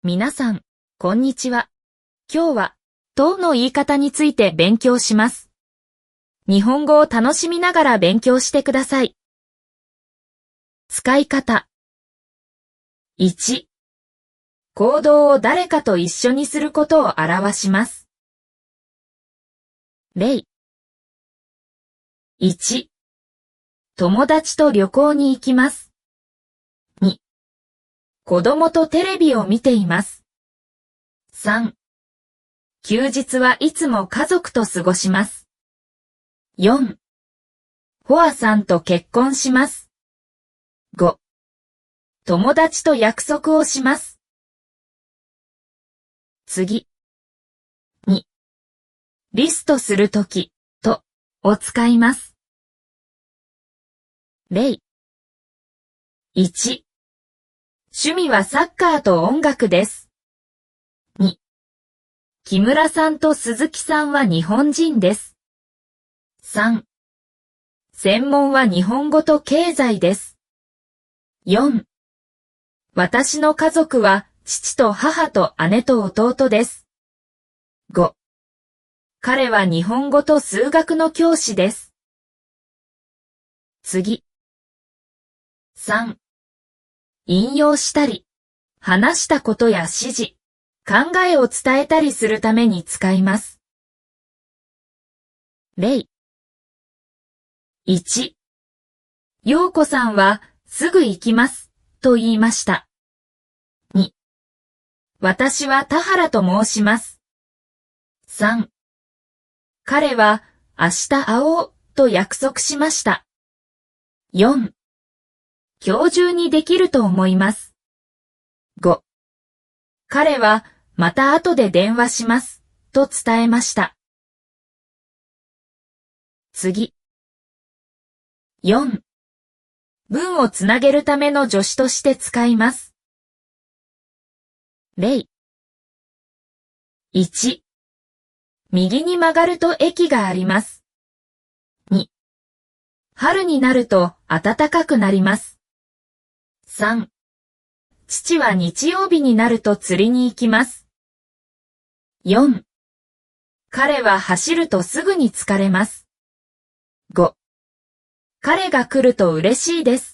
皆さん、こんにちは。今日は、との言い方について勉強します。日本語を楽しみながら勉強してください。使い方。1、行動を誰かと一緒にすることを表します。例。1、友達と旅行に行きます。2、子供とテレビを見ています。3、休日はいつも家族と過ごします。4、ホアさんと結婚します。5、友達と約束をします。次。2、リストするとき、と、を使います。例。1、趣味はサッカーと音楽です。2、木村さんと鈴木さんは日本人です。3、専門は日本語と経済です。4、私の家族は父と母と姉と弟です。5、彼は日本語と数学の教師です。次。3、引用したり、話したことや指示、考えを伝えたりするために使います。例。1、陽子さんはすぐ行きますと言いました。2、私は田原と申します。3、彼は明日会おうと約束しました。4、今日中にできると思います。5、彼はまた後で電話しますと伝えました。次。4、文をつなげるための助詞として使います。例。1、右に曲がると駅があります。2、春になると暖かくなります。3、父は日曜日になると釣りに行きます。4、彼は走るとすぐに疲れます。5、彼が来ると嬉しいです。